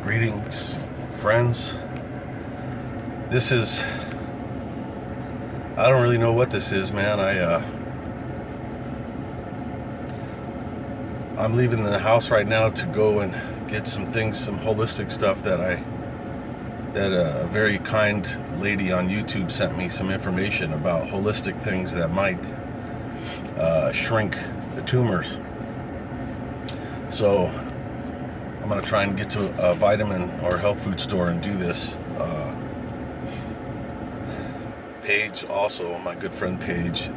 Greetings, friends. This is, I don't really know what this is, man. I'm leaving the house right now to go and get some things, some holistic stuff that a very kind lady on YouTube sent me some information about holistic things that might shrink the tumors. So I'm gonna try and get to a vitamin or health food store and do this. Paige, also my good friend Paige,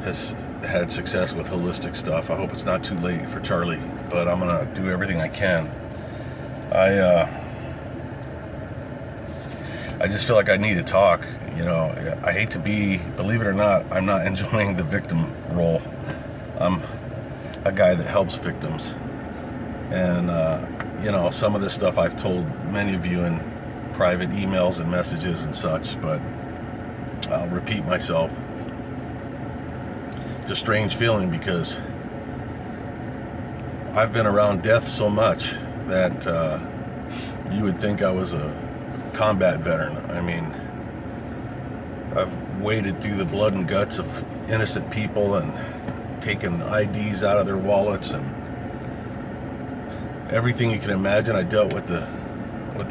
has had success with holistic stuff. I hope it's not too late for Charlie, but I'm gonna do everything I can. I just feel like I need to talk. You know, I hate to be, believe it or not, I'm not enjoying the victim role. I'm a guy that helps victims. And, you know, some of this stuff I've told many of you in private emails and messages and such, but I'll repeat myself. It's a strange feeling because I've been around death so much that you would think I was a combat veteran. I mean, I've waded through the blood and guts of innocent people and taken IDs out of their wallets and everything you can imagine. I dealt with the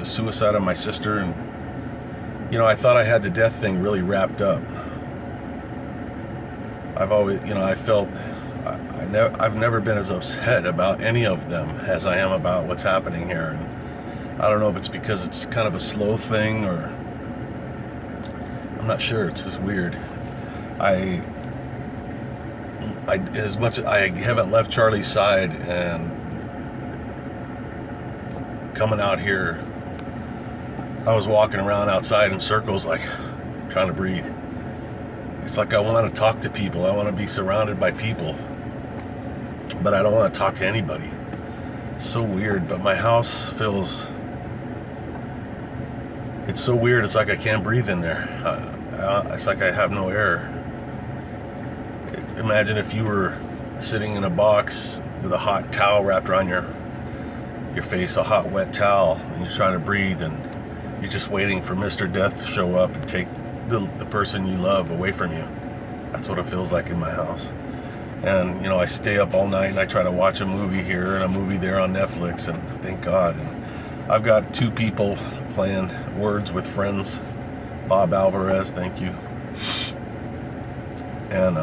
suicide of my sister, and you know, I thought I had the death thing really wrapped up. I've always, you know, I felt I've never been as upset about any of them as I am about what's happening here. And I don't know if it's because it's kind of a slow thing, or I'm not sure. It's just weird. I as much as I haven't left Charlie's side and coming out here, I was walking around outside in circles, like trying to breathe. It's like I want to talk to people. I want to be surrounded by people, but I don't want to talk to anybody. It's so weird, but my house feels, it's so weird. It's like I can't breathe in there. It's like I have no air. Imagine if you were sitting in a box with a hot towel wrapped around your face, a hot wet towel, and you're trying to breathe, and you're just waiting for Mr. Death to show up and take the person you love away from you. That's what it feels like in my house. And you know, I stay up all night and I try to watch a movie here and a movie there on Netflix, and thank God. And I've got two people playing Words with Friends. Bob Alvarez, thank you. And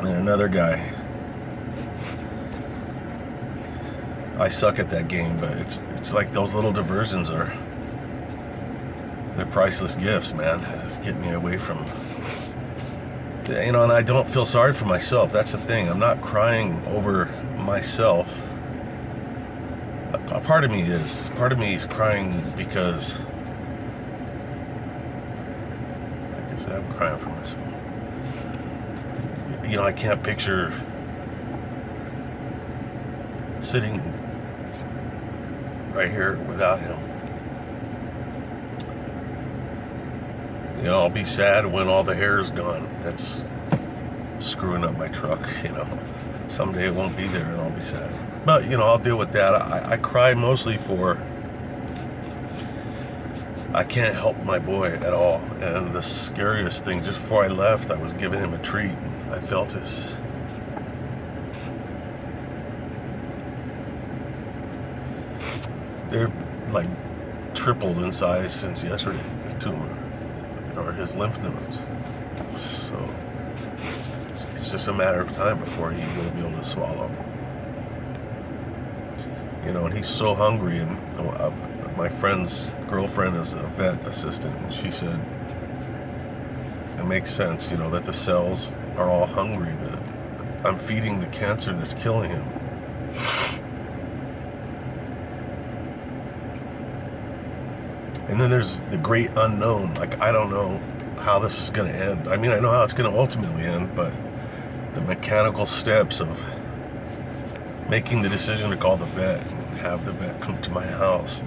another guy. I suck at that game, but it's like those little diversions they're priceless gifts, man. It's getting me away from, you know, and I don't feel sorry for myself. That's the thing. I'm not crying over myself. A part of me is crying because, like I said, I'm crying for myself. You know, I can't picture sitting right here without him. You know, I'll be sad when all the hair is gone. That's screwing up my truck, you know. Someday it won't be there and I'll be sad. But, you know, I'll deal with that. I cry mostly for, I can't help my boy at all. And the scariest thing, just before I left, I was giving him a treat. I felt his, they're like tripled in size since yesterday, the tumor, or his lymph nodes. So it's just a matter of time before he will be able to swallow. You know, and he's so hungry. And my friend's girlfriend is a vet assistant, and she said it makes sense, you know, that the cells are all hungry, that I'm feeding the cancer that's killing him. And then there's the great unknown. Like, I don't know how this is going to end. I mean, I know how it's going to ultimately end, but the mechanical steps of making the decision to call the vet and have the vet come to my house.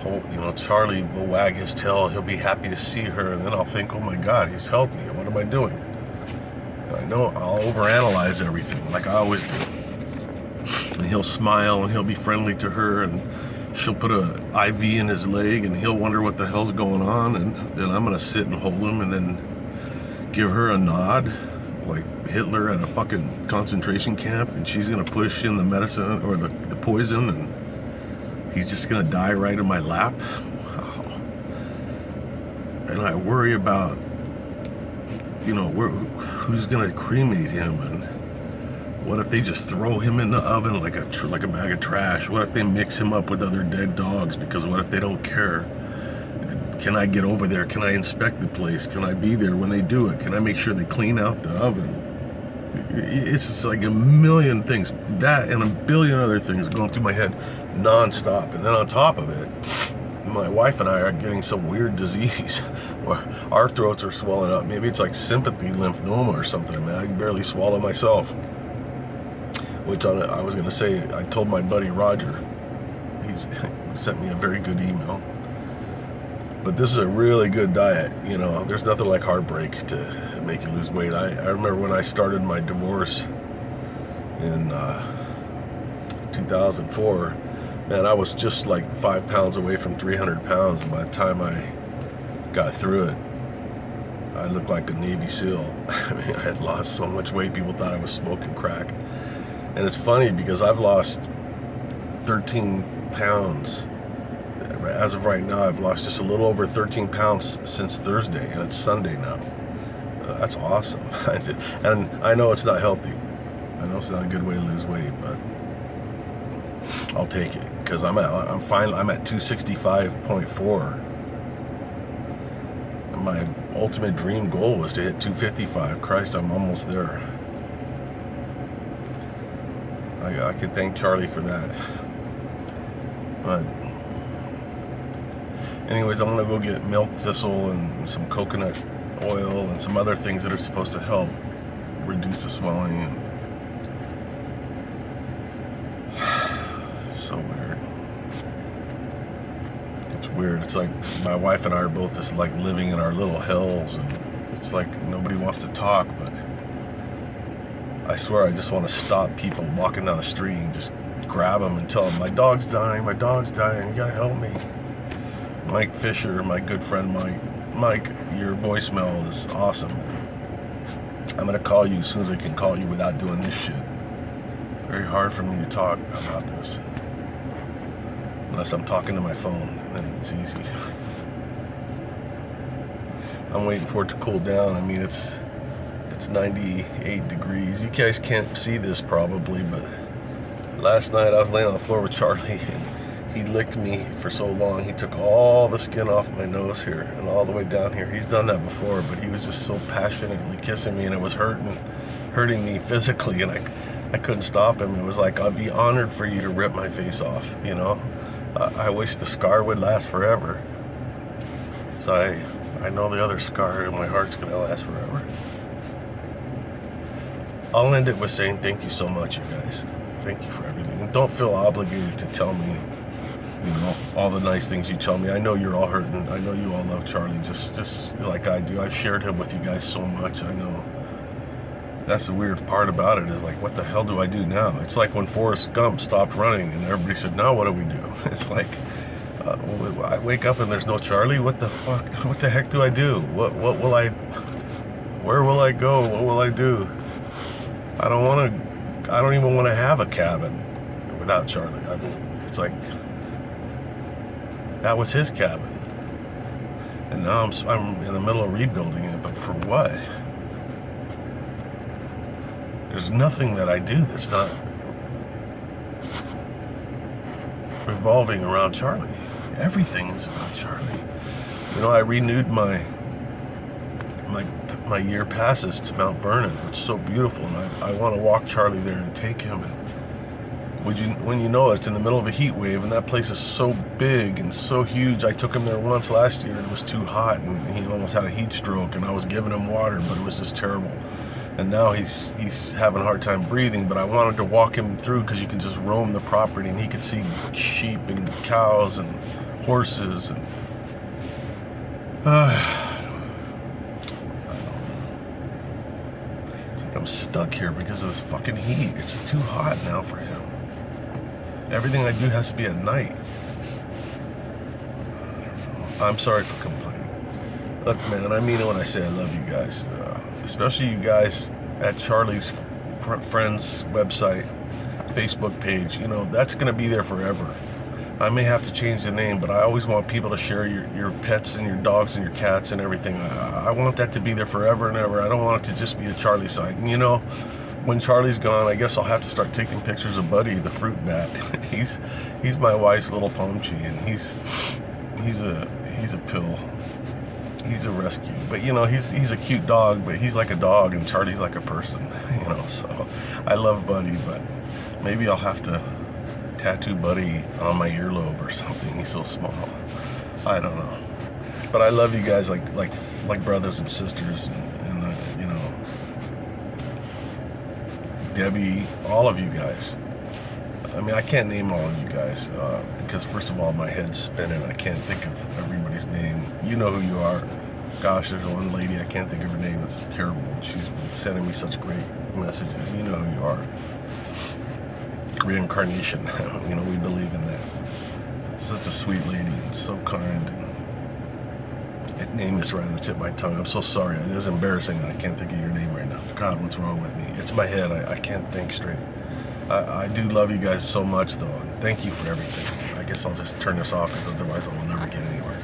You know, Charlie will wag his tail. He'll be happy to see her, and then I'll think, oh my God, he's healthy. What am I doing? I know I'll overanalyze everything like I always do. And he'll smile and he'll be friendly to her, and she'll put a IV in his leg and he'll wonder what the hell's going on, and then I'm gonna sit and hold him and then give her a nod like Hitler at a fucking concentration camp, and she's gonna push in the medicine or the poison, and he's just gonna die right in my lap. Wow. And I worry about, you know, who's gonna cremate him, and what if they just throw him in the oven like a bag of trash? What if they mix him up with other dead dogs? Because what if they don't care? Can I get over there? Can I inspect the place? Can I be there when they do it? Can I make sure they clean out the oven? It's just like a million things. That and a billion other things going through my head nonstop. And then on top of it, my wife and I are getting some weird disease where our throats are swelling up. Maybe it's like sympathy lymphoma or something, man. I can barely swallow myself. Which I was going to say, I told my buddy Roger. He's sent me a very good email. But this is a really good diet. You know, there's nothing like heartbreak to make you lose weight. I remember when I started my divorce in 2004, man, I was just like 5 pounds away from 300 pounds. By the time I got through it, I looked like a Navy SEAL. I mean, I had lost so much weight, people thought I was smoking crack. And it's funny because I've lost 13 pounds. As of right now, I've lost just a little over 13 pounds since Thursday, and it's Sunday now. That's awesome. And I know it's not healthy. I know it's not a good way to lose weight, but I'll take it because I'm at 265.4. And my ultimate dream goal was to hit 255. Christ, I'm almost there. I can thank Charlie for that. But anyways, I'm gonna go get milk thistle and some coconut oil and some other things that are supposed to help reduce the swelling. And it's so weird. It's weird. It's like my wife and I are both just like living in our little hells, and it's like nobody wants to talk, but I swear I just want to stop people walking down the street and just grab them and tell them, my dog's dying, you gotta help me. Mike Fisher, my good friend Mike, your voicemail is awesome. I'm gonna call you as soon as I can call you without doing this shit. Very hard for me to talk about this. Unless I'm talking to my phone, then it's easy. I'm waiting for it to cool down. I mean, it's 98 degrees. You guys can't see this probably, but last night I was laying on the floor with Charlie, and he licked me for so long. He took all the skin off my nose here and all the way down here. He's done that before, but he was just so passionately kissing me, and it was hurting me physically, and I couldn't stop him. It was like, I'd be honored for you to rip my face off, you know? I wish the scar would last forever. So I know the other scar in my heart's gonna last forever. I'll end it with saying thank you so much, you guys. Thank you for everything. And don't feel obligated to tell me, you know, all the nice things you tell me. I know you're all hurting. I know you all love Charlie just like I do. I've shared him with you guys so much. I know. That's the weird part about it, is like, what the hell do I do now? It's like when Forrest Gump stopped running and everybody said, now what do we do? It's like, I wake up and there's no Charlie. What the fuck? What the heck do I do? Where will I go? What will I do? I don't even want to have a cabin without Charlie. It's like, that was his cabin. And now I'm in the middle of rebuilding it, but for what? There's nothing that I do that's not revolving around Charlie. Everything is about Charlie. You know, I renewed my year passes to Mount Vernon, which is so beautiful, and I want to walk Charlie there and take him. And when you know it's in the middle of a heat wave, and that place is so big and so huge. I took him there once last year, and it was too hot, and he almost had a heat stroke, and I was giving him water, but it was just terrible. And now he's having a hard time breathing, but I wanted to walk him through because you can just roam the property, and he could see sheep and cows and horses and I'm stuck here because of this fucking heat. It's too hot now for him. Everything I do has to be at night. I'm sorry for complaining. Look, man, I mean it when I say I love you guys. Especially you guys at Charlie's Friends website, Facebook page. You know, that's going to be there forever. I may have to change the name, but I always want people to share your pets and your dogs and your cats and everything. I want that to be there forever and ever. I don't want it to just be a Charlie site. And you know, when Charlie's gone, I guess I'll have to start taking pictures of Buddy, the fruit bat. he's my wife's little palm tree, and he's a pill. He's a rescue. But you know, he's a cute dog, but he's like a dog and Charlie's like a person. You know, so I love Buddy, but maybe I'll have to tattoo Buddy on my earlobe or something. He's so small. I don't know. But I love you guys like brothers and sisters, and you know, Debbie, all of you guys. I mean, I can't name all of you guys because first of all, my head's spinning. I can't think of everybody's name. You know who you are. Gosh, there's one lady, I can't think of her name. It's terrible. She's been sending me such great messages. You know who you are. Reincarnation. You know, we believe in that. Such a sweet lady and so kind. That name is right on the tip of my tongue. I'm so sorry. It is embarrassing that I can't think of your name right now. God, what's wrong with me? It's my head. I can't think straight. I do love you guys so much, though, and thank you for everything. I guess I'll just turn this off because otherwise I will never get anywhere.